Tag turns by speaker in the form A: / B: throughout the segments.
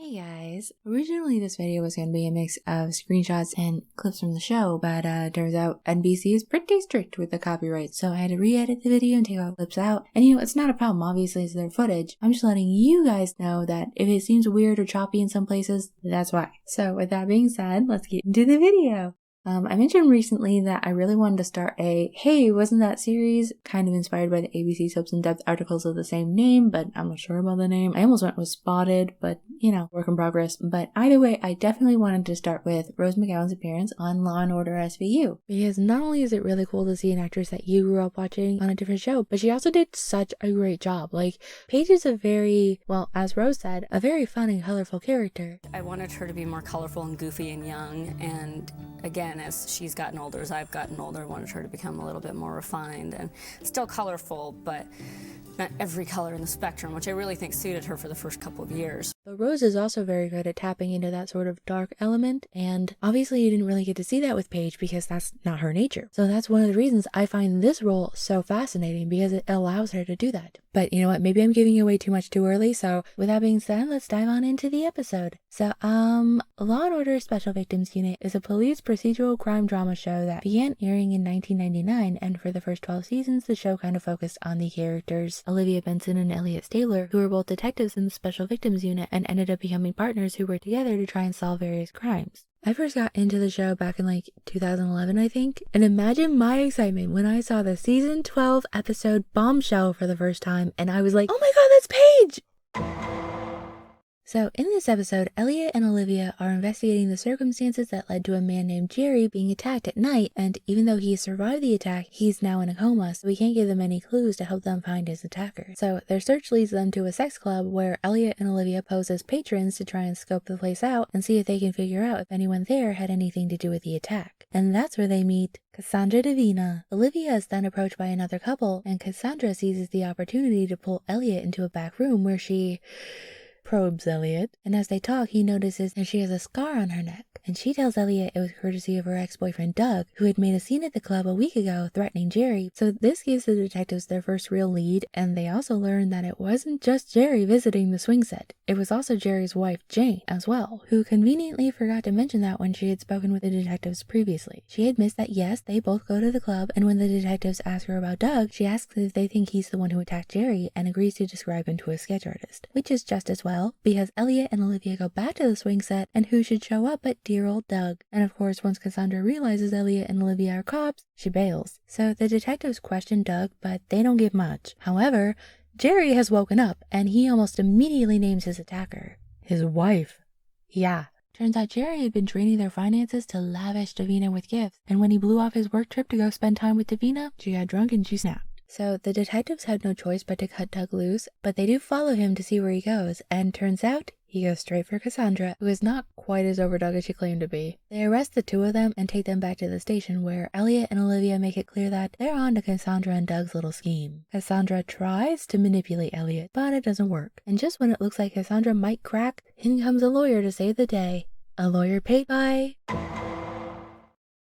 A: Hey guys, originally this video was going to be a mix of screenshots and clips from the show, but turns out NBC is pretty strict with the copyright, so I had to re-edit the video and take all clips out. And it's not a problem, obviously it's their footage. I'm just letting you guys know that if it seems weird or choppy in some places, that's why. So with that being said, let's get into the video. I mentioned recently that I really wanted to start a "Hey, wasn't that series?" kind of inspired by the ABC Soaps in Depth articles of the same name, but I'm not sure about the name. I almost went with Spotted, but work in progress. But either way, I definitely wanted to start with Rose McGowan's appearance on Law & Order SVU. Because not only is it really cool to see an actress that you grew up watching on a different show, but she also did such a great job. Like, Paige is a very, well, as Rose said, a very fun and colorful character.
B: I wanted her to be more colorful and goofy and young, and again, as she's gotten older, as I've gotten older, I wanted her to become a little bit more refined and still colorful, but not every color in the spectrum, which I really think suited her for the first couple of years.
A: But Rose is also very good at tapping into that sort of dark element, and obviously you didn't really get to see that with Paige because that's not her nature. So that's one of the reasons I find this role so fascinating, because it allows her to do that. But you know what, maybe I'm giving away too much too early, so with that being said, let's dive on into the episode. So, Law & Order Special Victims Unit is a police procedural crime drama show that began airing in 1999, and for the first 12 seasons, the show kind of focused on the characters Olivia Benson and Elliot Staler, who were both detectives in the Special Victims Unit and ended up becoming partners who worked together to try and solve various crimes. I first got into the show back in 2011, I think, and imagine my excitement when I saw the season 12 episode Bombshell for the first time, and I was like, oh my god, that's Paige! So, in this episode, Elliot and Olivia are investigating the circumstances that led to a man named Jerry being attacked at night, and even though he survived the attack, he's now in a coma, so we can't give them any clues to help them find his attacker. So, their search leads them to a sex club where Elliot and Olivia pose as patrons to try and scope the place out and see if they can figure out if anyone there had anything to do with the attack. And that's where they meet Cassandra Davina. Olivia is then approached by another couple, and Cassandra seizes the opportunity to pull Elliot into a back room where she probes Elliot, and as they talk, he notices that she has a scar on her neck, and she tells Elliot it was courtesy of her ex-boyfriend Doug, who had made a scene at the club a week ago threatening Jerry. So this gives the detectives their first real lead, and they also learn that it wasn't just Jerry visiting the swing set. It was also Jerry's wife, Jane, as well, who conveniently forgot to mention that when she had spoken with the detectives previously. She admits that yes, they both go to the club, and when the detectives ask her about Doug, she asks if they think he's the one who attacked Jerry, and agrees to describe him to a sketch artist, which is just as well, because Elliot and Olivia go back to the swing set, and who should show up but dear old Doug. And of course, once Cassandra realizes Elliot and Olivia are cops, she bails. So the detectives question Doug, but they don't give much. However, Jerry has woken up, and he almost immediately names his attacker his wife. Yeah. Turns out Jerry had been draining their finances to lavish Davina with gifts, and when he blew off his work trip to go spend time with Davina, she got drunk and she snapped. So the detectives had no choice but to cut Doug loose, but they do follow him to see where he goes, and turns out he goes straight for Cassandra, who is not quite as overdug as she claimed to be. They arrest the two of them and take them back to the station, where Elliot and Olivia make it clear that they're on to Cassandra and Doug's little scheme. Cassandra tries to manipulate Elliot, but it doesn't work. And just when it looks like Cassandra might crack, in comes a lawyer to save the day. A lawyer paid by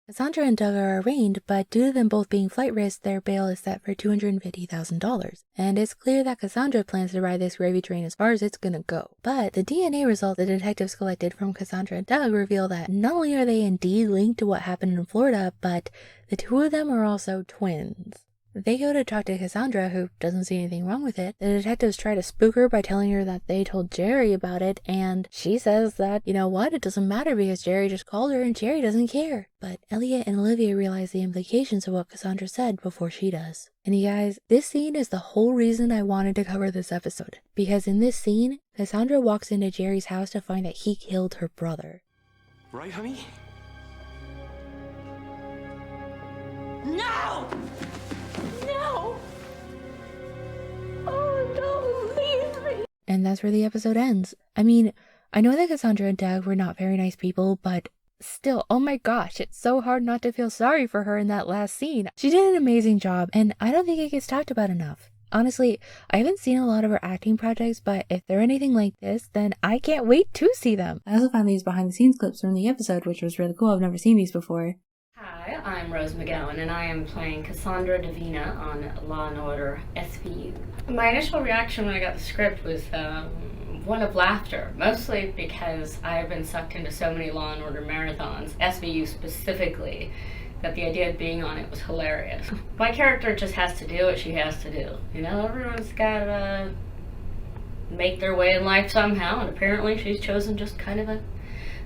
A: Cassandra and Doug are arraigned, but due to them both being flight risks, their bail is set for $250,000. And it's clear that Cassandra plans to ride this gravy train as far as it's gonna go. But the DNA results the detectives collected from Cassandra and Doug reveal that not only are they indeed linked to what happened in Florida, but the two of them are also twins. They go to talk to Cassandra, who doesn't see anything wrong with it. The detectives try to spook her by telling her that they told Jerry about it, and she says that, you know what, it doesn't matter because Jerry just called her and Jerry doesn't care. But Elliot and Olivia realize the implications of what Cassandra said before she does. And you guys, this scene is the whole reason I wanted to cover this episode. Because in this scene, Cassandra walks into Jerry's house to find that he killed her brother.
C: Right, honey?
D: No! No! Oh no, leave me!
A: And that's where the episode ends. I mean, I know that Cassandra and Doug were not very nice people, but still, oh my gosh, it's so hard not to feel sorry for her in that last scene. She did an amazing job, and I don't think it gets talked about enough. Honestly, I haven't seen a lot of her acting projects, but if they're anything like this, then I can't wait to see them. I also found these behind the scenes clips from the episode, which was really cool. I've never seen these before.
B: Hi, I'm Rose McGowan, and I am playing Cassandra Davina on Law & Order SVU. My initial reaction when I got the script was, one of laughter, mostly because I've been sucked into so many Law and Order marathons, SVU specifically, that the idea of being on it was hilarious. My character just has to do what she has to do. You know, everyone's gotta make their way in life somehow, and apparently she's chosen just kind of a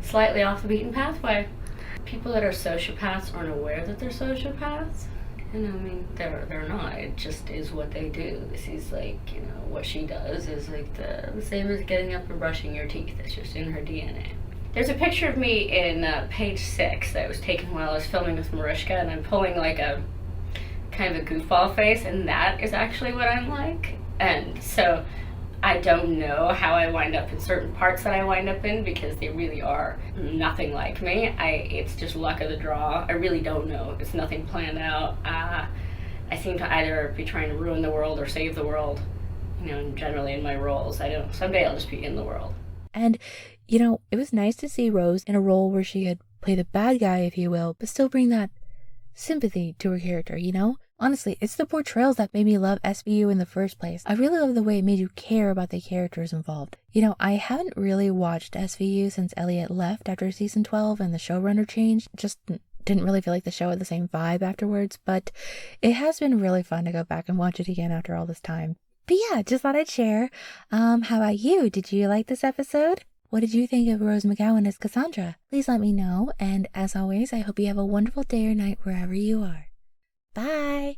B: slightly off the beaten pathway. People that are sociopaths aren't aware that they're sociopaths. You know, I mean, they're not. It just is what they do. This is like, you know, what she does is like the same as getting up and brushing your teeth. It's just in her DNA. There's a picture of me in page 6 that was taken while I was filming with Mariska, and I'm pulling like a kind of a goofball face, and that is actually what I'm like. And so I don't know how I wind up in certain parts that I wind up in, because they really are nothing like me. It's just luck of the draw. I really don't know. It's nothing planned out. I seem to either be trying to ruin the world or save the world, you know, generally in my roles. Someday I'll just be in the world.
A: And, you know, it was nice to see Rose in a role where she could play the bad guy, if you will, but still bring that sympathy to her character, you know? Honestly, it's the portrayals that made me love SVU in the first place. I really love the way it made you care about the characters involved. You know, I haven't really watched SVU since Elliot left after season 12 and the showrunner changed. Just didn't really feel like the show had the same vibe afterwards, but it has been really fun to go back and watch it again after all this time. But yeah, just thought I'd share. How about you? Did you like this episode? What did you think of Rose McGowan as Cassandra? Please let me know, and as always, I hope you have a wonderful day or night wherever you are. Bye!